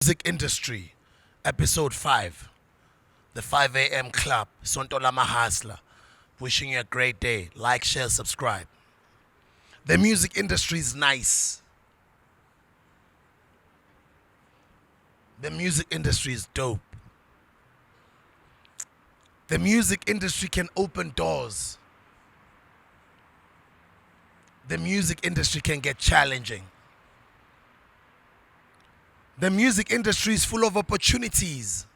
Music industry, episode 5, the 5 a.m. club, Sonto Lama Hasla. Wishing you a great day. Like, share, subscribe. The music industry is nice. The music industry is dope. The music industry can open doors. The music industry can get challenging. The music industry is full of opportunities.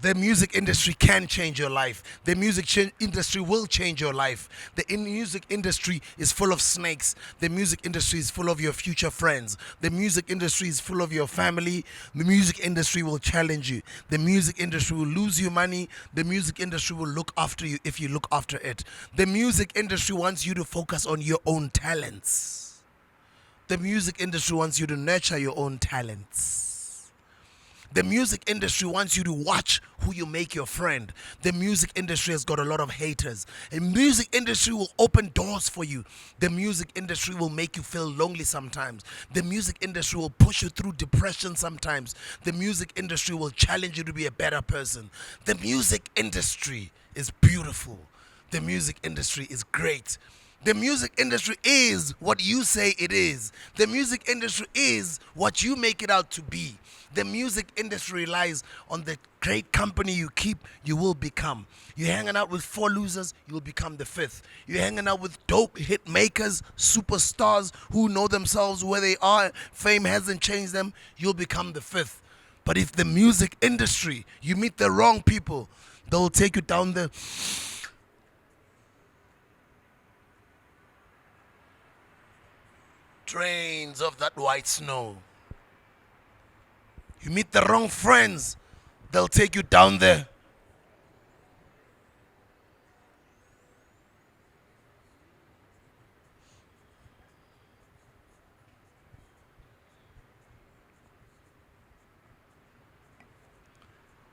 The music industry can change your life. The music industry will change your life. The music industry is full of snakes. The music industry is full of your future friends. The music industry is full of your family. The music industry will challenge you. The music industry will lose you money. The music industry will look after you if you look after it. The music industry wants you to focus on your own talents. The music industry wants you to nurture your own talents. The music industry wants you to watch who you make your friend. The music industry has got a lot of haters. The music industry will open doors for you. The music industry will make you feel lonely sometimes. The music industry will push you through depression sometimes. The music industry will challenge you to be a better person. The music industry is beautiful. The music industry is great. The music industry is what you say it is. The music industry is what you make it out to be. The music industry relies on the great company you keep, you will become. You're hanging out with 4 losers, you'll become the 5th. You're hanging out with dope hit makers, superstars who know themselves where they are, fame hasn't changed them, you'll become the 5th. But if the music industry, you meet the wrong people, they'll take you down the trains of that white snow. You meet the wrong friends, they'll take you down there.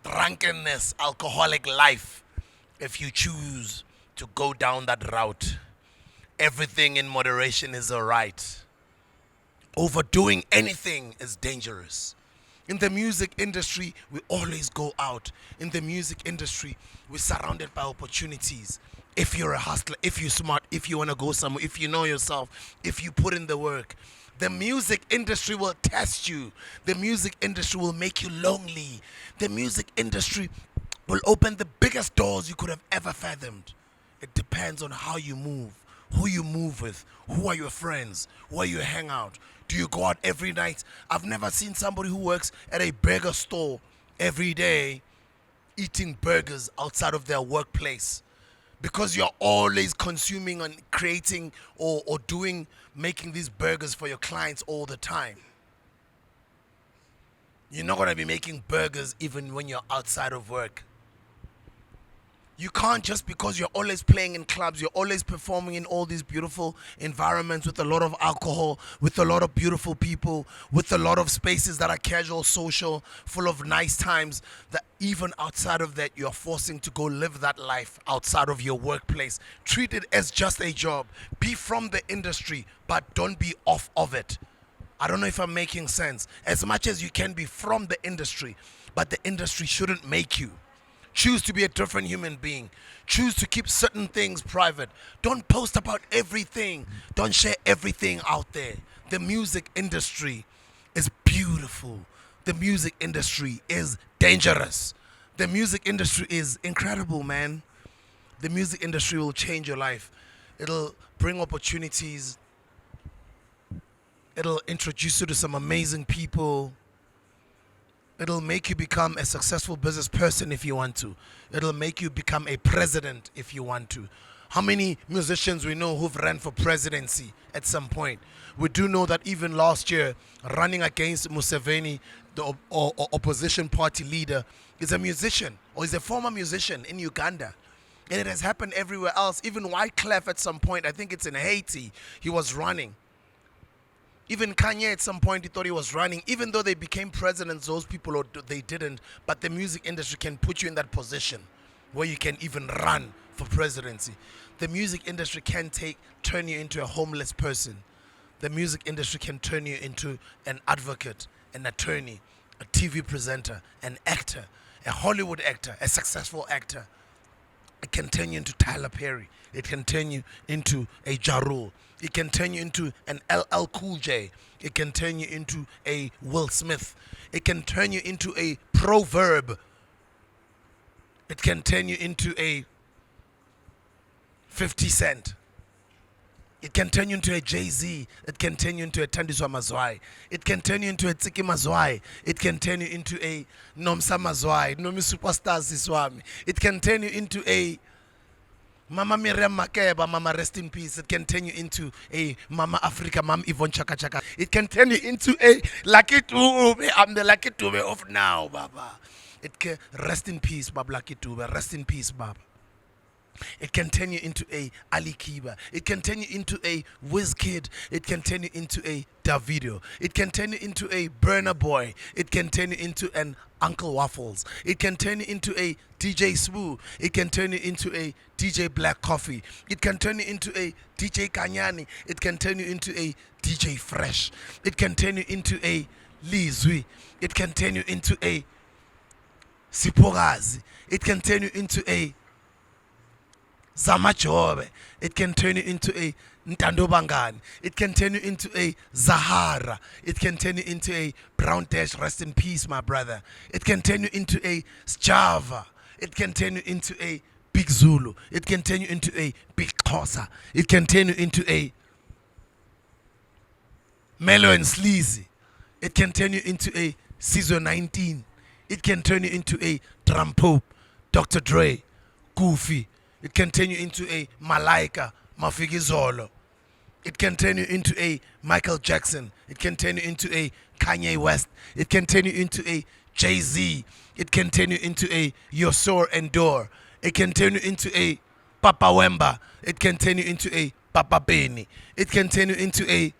Drunkenness, alcoholic life, if you choose to go down that route. Everything in moderation is alright. Overdoing anything is dangerous. In the music industry, we always go out. In the music industry, we're surrounded by opportunities. If you're a hustler, if you're smart, if you want to go somewhere, if you know yourself, if you put in the work, the music industry will test you. The music industry will make you lonely. The music industry will open the biggest doors you could have ever fathomed. It depends on how you move, who you move with, who are your friends, where you hang out. Do you go out every night? I've never seen somebody who works at a burger store every day eating burgers outside of their workplace, because you're always consuming and creating or making these burgers for your clients all the time. You're not going to be making burgers even when you're outside of work. You can't, just because you're always playing in clubs, you're always performing in all these beautiful environments with a lot of alcohol, with a lot of beautiful people, with a lot of spaces that are casual, social, full of nice times, that even outside of that, you're forcing to go live that life outside of your workplace. Treat it as just a job. Be from the industry, but don't be off of it. I don't know if I'm making sense. As much as you can be from the industry, but the industry shouldn't make you. Choose to be a different human being. Choose to keep certain things private. Don't post about everything. Don't share everything out there. The music industry is beautiful. The music industry is dangerous. The music industry is incredible, man. The music industry will change your life. It'll bring opportunities. It'll introduce you to some amazing people. It'll make you become a successful business person if you want to. It'll make you become a president if you want to. How many musicians we know who've ran for presidency at some point? We do know that even last year, running against Museveni, the opposition party leader, is a musician, or is a former musician in Uganda. And it has happened everywhere else. Even Wyclef at some point, I think it's in Haiti, he was running. Even Kanye at some point, he thought he was running. Even though they became presidents, those people, or they didn't. But the music industry can put you in that position where you can even run for presidency. The music industry can turn you into a homeless person. The music industry can turn you into an advocate, an attorney, a TV presenter, an actor, a Hollywood actor, a successful actor. It can turn you into Tyler Perry. It can turn you into a Ja Rule. It can turn you into an LL Cool J. It can turn you into a Will Smith. It can turn you into a Proverb. It can turn you into a 50 Cent. It can turn you into a Jay-Z. It can turn you into a Thandiswa Mazwai. It can turn you into a Tsiki Mazwai. It can turn you into a Nomsa Mazwai, Nomi Superstars Iswami. It can turn you into a Mama Miriam Makeba, Mama rest in peace. It can turn you into a Mama Africa, Mama Yvonne Chaka Chaka. It can turn you into a Lucky Dube. I'm the Lucky Dube of now, Baba. It can rest in peace, Baba Lucky Dube. Rest in peace, Baba. It can turn you into a Ali Kiba. It can turn you into a Wizkid. It can turn you into a Davido. It can turn you into a Burna Boy. It can turn you into an Uncle Waffles. It can turn you into a DJ Smooth. It can turn you into a DJ Black Coffee. It can turn you into a DJ Kanyani. It can turn you into a DJ Fresh. It can turn you into a Lizwi. It can turn you into a Sipogazi. It can turn you into a Zamajobe. It can turn you into a Ntando. It can turn you into a Zahara. It can turn you into a Brown Dash. Rest in peace, my brother. It can turn you into a Java. It can turn you into a Big Zulu. It can turn you into a Big Xhosa. It can turn you into a Melo and Sleazy. It can turn you into a Season 19. It can turn you into a Drum Pope, Dr. Dre, Goofy. It can turn you into a Malaika, Mafikizolo. It can turn you into a Michael Jackson. It can turn you into a Kanye West. It can turn you into a Jay-Z. It can turn you into a Yosor Endor. It can turn you into a Papa Wemba. It can turn you into a Papa Beni. It can turn you into a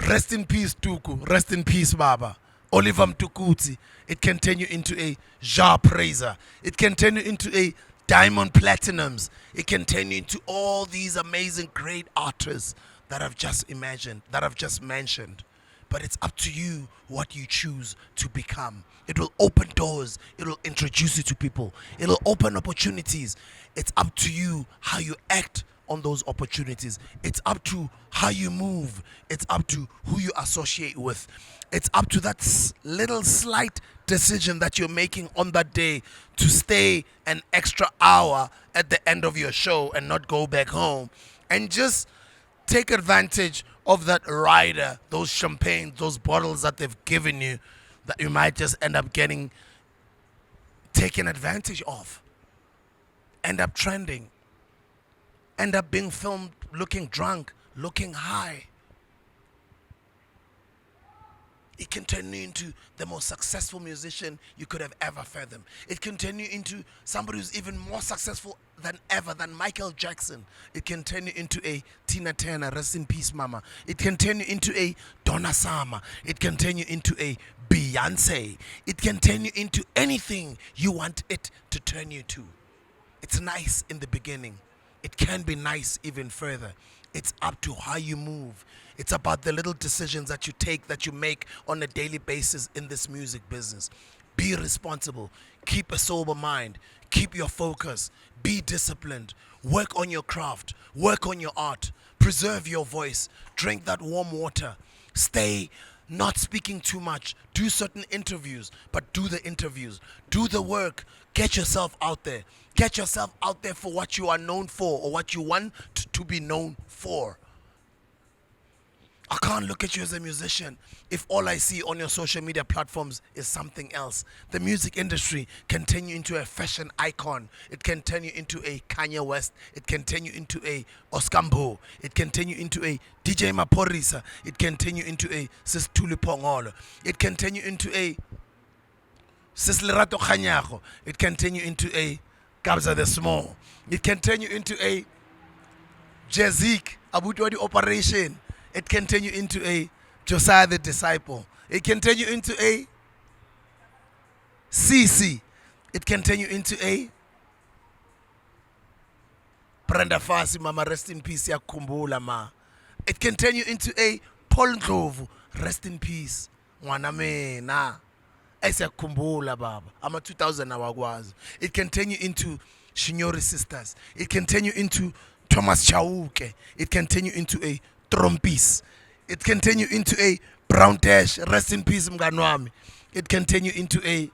rest in peace Tuku. Rest in peace Baba. Oliver Mtukudzi. It can turn you into a Ja Praiser. It can turn you into a Diamond Platinums. It can turn you into all these amazing great artists that I've just imagined, that I've just mentioned. But it's up to you what you choose to become. It will open doors. It will introduce you to people. It will open opportunities. It's up to you how you act on those opportunities. It's up to how you move. It's up to who you associate with. It's up to that little slight decision that you're making on that day to stay an extra hour at the end of your show and not go back home, and just take advantage of that rider, those champagne, those bottles that they've given you, that you might just end up getting taken advantage of, end up trending, end up being filmed looking drunk, looking high. It can turn you into the most successful musician you could have ever fathomed. It can turn you into somebody who's even more successful than ever, than Michael Jackson. It can turn you into a Tina Turner, rest in peace, mama. It can turn you into a Donna Summer. It can turn you into a Beyonce. It can turn you into anything you want it to turn you to. It's nice in the beginning. It can be nice even further. It's up to how you move. It's about the little decisions that you take, that you make on a daily basis in this music business. Be responsible. Keep a sober mind. Keep your focus. Be disciplined. Work on your craft. Work on your art. Preserve your voice. Drink that warm water. Stay not speaking too much. Do certain interviews, but do the interviews. Do the work. Get yourself out there. Get yourself out there for what you are known for, or what you want to be known for. I can't look at you as a musician if all I see on your social media platforms is something else. The music industry can turn you into a fashion icon. It can turn you into a Kanye West. It can turn you into a Oskambo. It can turn you into a DJ Maporisa. It can turn you into a Sis Tuli Pongolo. It can turn you into a Sis Lerato Khanyago. It can turn you into a Kabza the Small. It can turn you into a Jazik Abutwadi Operation. It can turn you into a Josiah the Disciple. It can turn you into a CC. It can turn you into a Brenda Fassie, mama, rest in peace, ya kumbula ma. It can turn you into a Paul Ndlovu. Rest in peace. Ngwana mina. Esiyakhumbula baba. Ama 2000 awakwazi. It can turn you into Shinyori Sisters. It can turn you into Thomas Chauke. It can turn you into a Trompis. It can turn you into a Brown Dash. Rest in peace mngani wami. It can turn you into a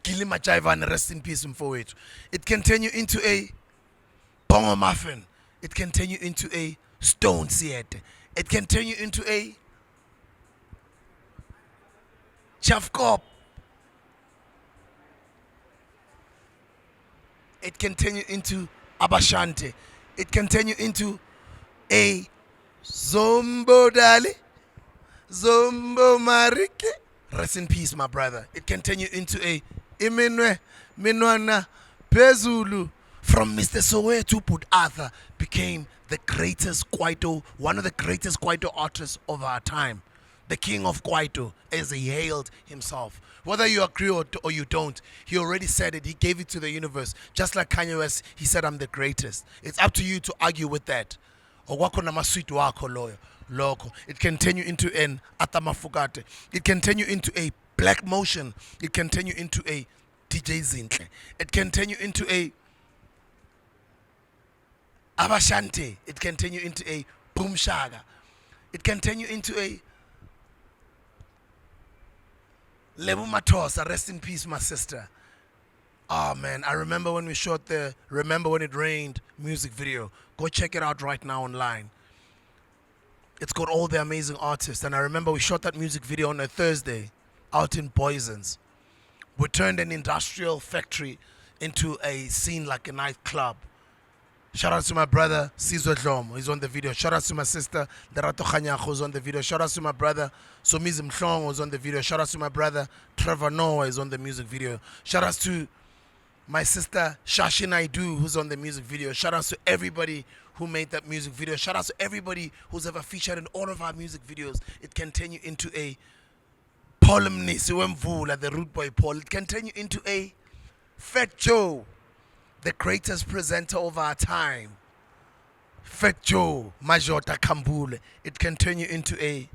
Gilima Jaivan. Rest in peace mfowethu. It can turn you into a Bongo Muffin. It can turn you into a Stone Siete. It can turn you into a Chafkop. It can turn you into Abashante. It can turn you into a Zombo Dali. Zombo Marike. Rest in peace, my brother. It can turn you into a Iminwe Minwana Pezulu. From Mr. Soweto Put Arthur became the greatest Kwaito, one of the greatest Kwaito artists of our time. The king of Kwaito, as he hailed himself. Whether you agree or you don't, he already said it. He gave it to the universe. Just like Kanye West, he said, I'm the greatest. It's up to you to argue with that. It can turn you into an Atamafugate. It can turn you into a Black Motion. It can turn you into a DJ Zintle. It can turn you into a Abashante. It can turn you into a Boom Shaga. It can turn you into a Lebu Matosa. Rest in peace, my sister. Oh man, I remember when we shot the Remember When It Rained music video. Go check it out right now online. It's got all the amazing artists. And I remember we shot that music video on a Thursday out in Boysons. We turned an industrial factory into a scene like a nightclub. Shout out to my brother Sizwe Dlomo, he's on the video. Shout out to my sister Lerato Khanyago, who's on the video. Shout out to my brother Somizi Mhlongo, who's on the video. Shout out to my brother Trevor Noah, is on the music video. Shout out to my sister Shashi Naidu, who's on the music video. Shout out to everybody who made that music video. Shout out to everybody who's ever featured in all of our music videos. It can turn you into a Paul Mnisi Wemvula, the Root Boy Paul. It can turn you into a Fat Joe, the greatest presenter of our time. Fat Joe Majota Kambule. It can turn you into a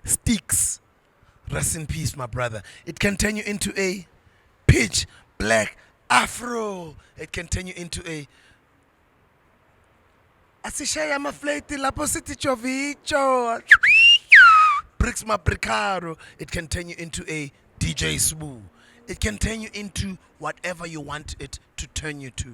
Sticks. Rest in peace, my brother. It can turn you into a Pitch Black Afro. It can turn you into a Asishaya mafleti lapo city chovicho. Bricks ma bricaro. It can turn you into a DJ Smooth. It can turn you into whatever you want it to turn you to.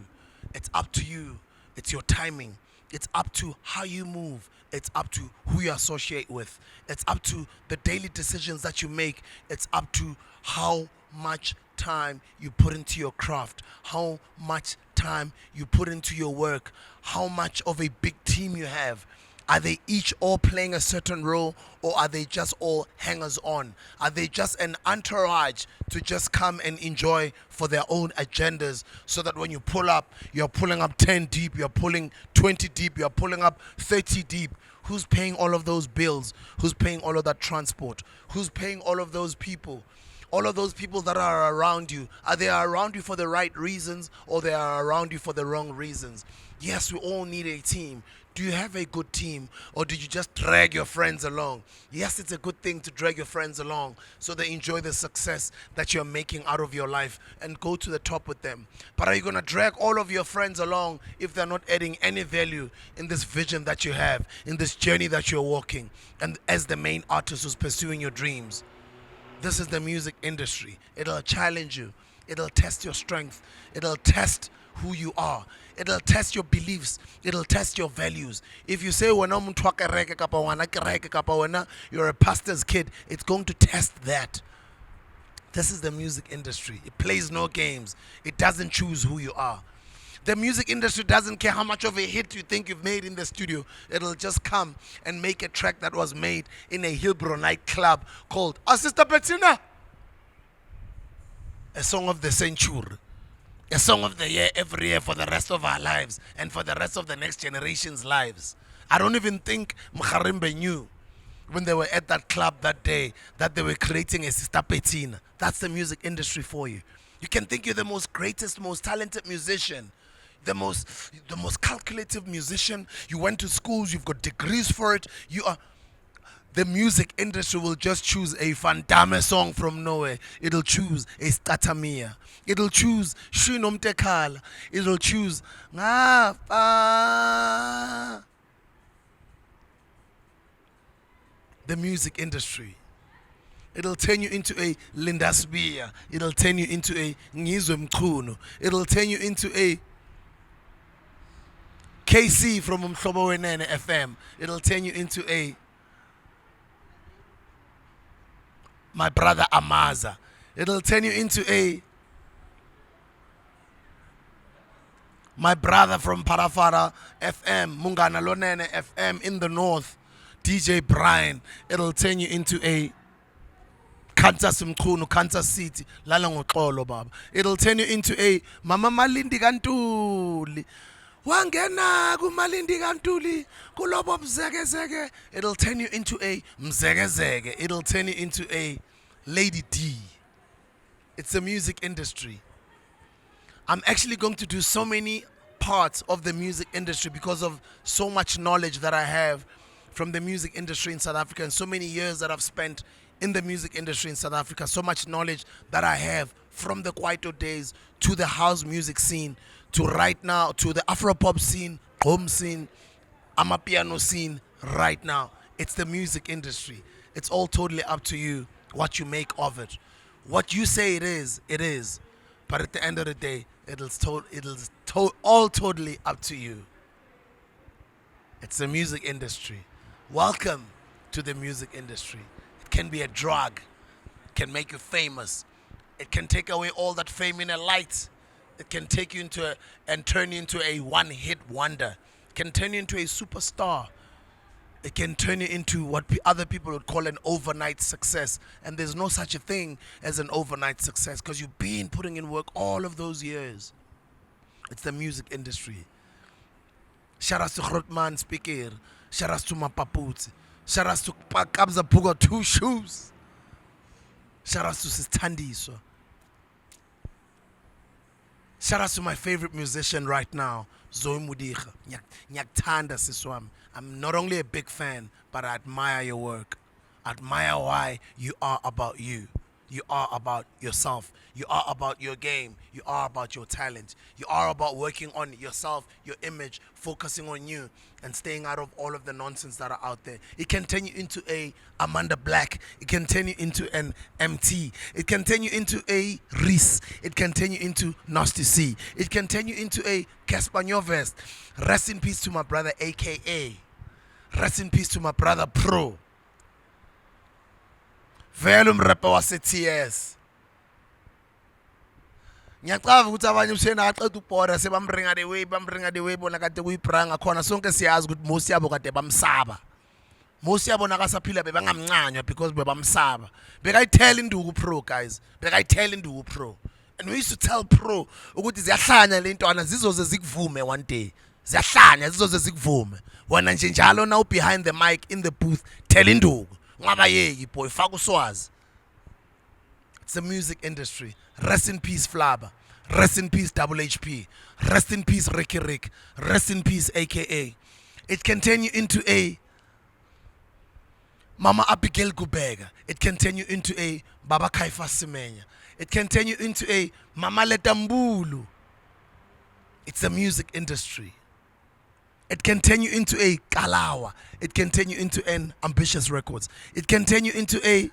It's up to you. It's your timing. It's up to how you move. It's up to who you associate with. It's up to the daily decisions that you make. It's up to how much time you put into your craft, how much time you put into your work, how much of a big team you have. Are they each all playing a certain role, or are they just all hangers on? Are they just an entourage to just come and enjoy for their own agendas, so that when you pull up, you're pulling up 10 deep, you're pulling 20 deep, you're pulling up 30 deep? Who's paying all of those bills? Who's paying all of that transport? Who's paying all of those people? All of those people that are around you, are they around you for the right reasons, or they are around you for the wrong reasons? Yes, we all need a team. Do you have a good team, or did you just drag your friends along? Yes, it's a good thing to drag your friends along so they enjoy the success that you're making out of your life and go to the top with them. But are you going to drag all of your friends along if they're not adding any value in this vision that you have, in this journey that you're walking, and as the main artist who's pursuing your dreams? This is the music industry. It'll challenge you. It'll test your strength. It'll test who you are. It'll test your beliefs. It'll test your values. If you say you're a pastor's kid, it's going to test that. This is the music industry. It plays no games. It doesn't choose who you are. The music industry doesn't care how much of a hit you think you've made in the studio. It'll just come and make a track that was made in a Hillbrow nightclub called Sister Bettina. A song of the century. A song of the year every year for the rest of our lives and for the rest of the next generation's lives. I don't even think Mkharimbe knew when they were at that club that day that they were creating a Sister Bettina. That's the music industry for you. You can think you're the most greatest, most talented musician, the most calculative musician. You went to schools, you've got degrees for it. You are the music industry will just choose a Van Damme song from nowhere. It'll choose a Statamia. It'll choose Shinom Tekala. It'll choose Ngafa. The music industry. It'll turn you into a Linda Spear. It'll turn you into a Ngizwe Mkhuno. It'll turn you into a KC from Mhlobo Wenene FM. It'll turn you into a my brother Amaza. It'll turn you into a my brother from Parafara FM, Mungana Lonene FM in the north, DJ Brian. It'll turn you into a Kansas Mkhunu, Kansas City, Lala Ngoxolo baba. It'll turn you into a Mama Malindi Kantuli. Wangena ku Malindi Kantuli, kulobo mzegezege. It'll turn you into a mzegezege. It'll turn you into a Lady D. It's the music industry. I'm actually going to do so many parts of the music industry because of so much knowledge that I have from the music industry in South Africa and so many years that I've spent in the music industry in South Africa. So much knowledge that I have from the Kwaito days to the house music scene to right now to the Afropop scene, home scene, Amapiano scene right now. It's the music industry. It's all totally up to you what you make of it. What you say it is, it is. But at the end of the day, all totally up to you. It's the music industry. Welcome to the music industry. It can be a drug. It can make you famous. It can take away all that fame in a light. It can take you and turn you into a one-hit wonder. It can turn you into a superstar. It can turn you into what other people would call an overnight success. And there's no such a thing as an overnight success because you've been putting in work all of those years. It's the music industry. Shout out to Grootman Speaker. Shout out to Mapaputsi. Shout out to Pakabza Puga 2 Shoes. Shout out to Sistandiswa. Shout out to my favorite musician right now, Zoe Mudiga. Nyaktanda Siswam. I'm not only a big fan, but I admire your work. I admire why you are about you. You are about yourself. You are about your game. You are about your talent. You are about working on yourself, your image, focusing on you, and staying out of all of the nonsense that are out there. It can turn you into a Amanda Black. It can turn you into an MT. It can turn you into a Reese. It can turn you into Nasty C. It can turn you into a Casper Nyovest. Rest in peace to my brother, AKA. Rest in peace to my brother, Pro. Vele umrapper wase-TS. Ngiyacava ukuthi abanye usena aqeda ukubhora sebamringa the way bona kade kuyibranga khona sonke siyazi ukuthi most yabo kade bamsaba. Most yabo nakasaphila bebangamncanywa because bebamsaba. Bekayithela induku Pro guys. Bekayithela induku Pro. And we used to tell Pro ukuthi ziyahlanya le ntwana zizoze zikuvume one day. Ziyahlanya zizoze zikuvume. Wena nje njalo now behind the mic in the booth tell induku. Boy, it's the music industry. Rest in peace, Flaba. Rest in peace, Double HP. Rest in peace, Ricky Rick. Rest in peace, AKA. It can turn you into a Mama Abigail Gubega. It can turn you into a Baba Kaifa Semenya. It can turn you into a Mama Letambulu. It's the music industry. It can turn you into a Kalawa. It can turn you into an Ambitious Records. It can turn you into a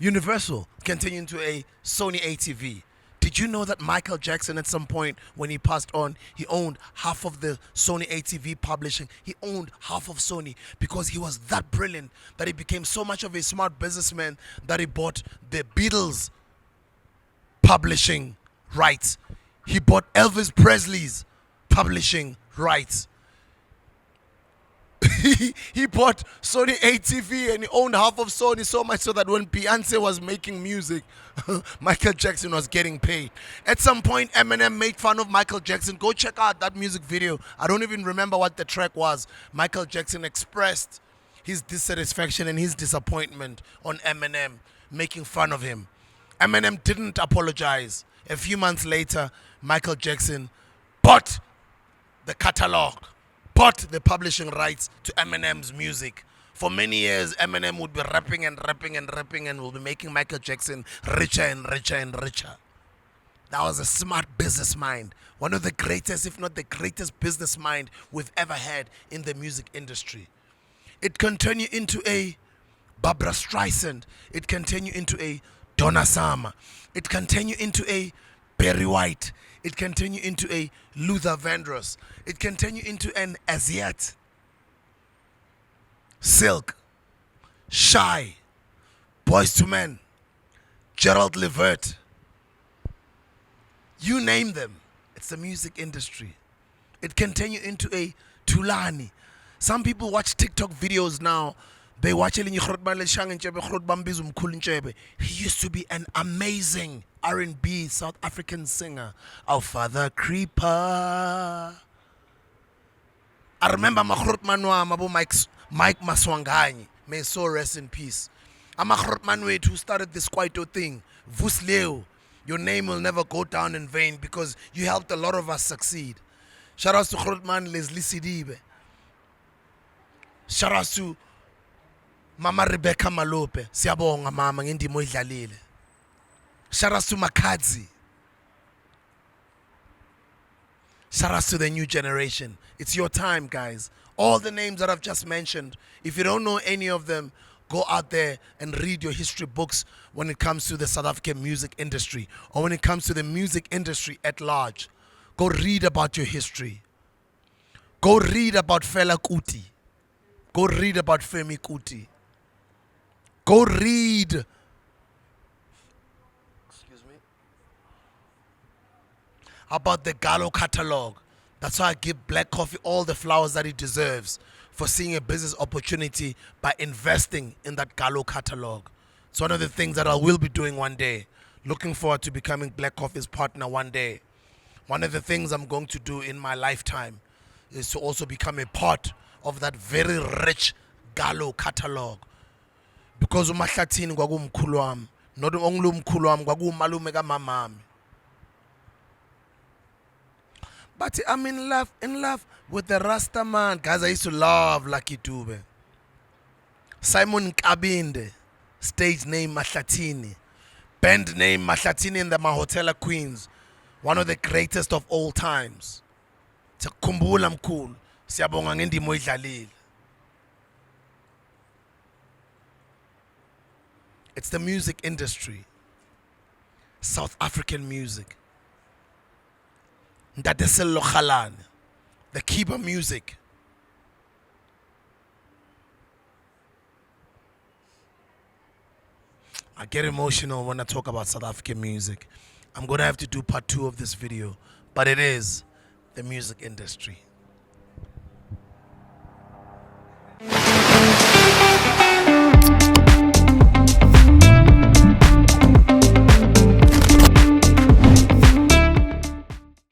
Universal. It can turn you into a Sony ATV. Did you know that Michael Jackson at some point when he passed on, he owned half of the Sony ATV publishing. He owned half of Sony because he was that brilliant that he became so much of a smart businessman that he bought the Beatles publishing rights. He bought Elvis Presley's publishing rights. He bought Sony ATV and he owned half of Sony so much so that when Beyonce was making music, Michael Jackson was getting paid. At some point, Eminem made fun of Michael Jackson. Go check out that music video. I don't even remember what the track was. Michael Jackson expressed his dissatisfaction and his disappointment on Eminem making fun of him. Eminem didn't apologize. A few months later, Michael Jackson bought the catalog, bought the publishing rights to Eminem's music. For many years, Eminem would be rapping and rapping and rapping and will be making Michael Jackson richer and richer and richer. That was a smart business mind. One of the greatest, if not the greatest business mind we've ever had in the music industry. It continued into a Barbra Streisand. It continued into a Donna Summer. It continued into a Barry White. It continued into a Luther Vandross. It continued into an Asiat. Silk, Shy, Boys to Men, Gerald Levert. You name them. It's the music industry. It continued into a Tulani. Some people watch TikTok videos now. They watch He used to be an amazing R&B South African singer. Our Father Creeper. I remember Mike Maswangani. May his soul rest in peace. I'm a Manwait who started this Kwaito thing. Vus Leo. Your name will never go down in vain because you helped a lot of us succeed. Shout out to Grootman Leslie Sidibe. Shout out to Mama Rebecca Malope. Siyabonga mama ngendimo idlalile. Shout out to Makadzi. Shout out to the new generation. It's your time, guys. All the names that I've just mentioned, if you don't know any of them, go out there and read your history books when it comes to the South African music industry or when it comes to the music industry at large. Go read about your history. Go read about Fela Kuti. Go read about Femi Kuti. Go read about the Gallo catalog. That's why I give Black Coffee all the flowers that it deserves for seeing a business opportunity by investing in that Gallo catalog. It's one of the things that I will be doing one day. Looking forward to becoming Black Coffee's partner one day. One of the things I'm going to do in my lifetime is to also become a part of that very rich Gallo catalog. Because uMahlathini kwakumkhulu wami, not only umkhulu wami kwakumalume kamamami. But I'm in love with the Rasta man. Guys, I used to love Lucky Dube. Simon Kabinde, stage name Mahlathini. Band name Mahlathini and the Mahotela Queens. One of the greatest of all times. Kumbula mkhulu. Siyabonga ngendimo idlalile. It's the music industry. South African music. Ndadeselo Khalane, the Kiba music. I get emotional when I talk about South African music. I'm going to have to do part 2 of this video, but it is the music industry.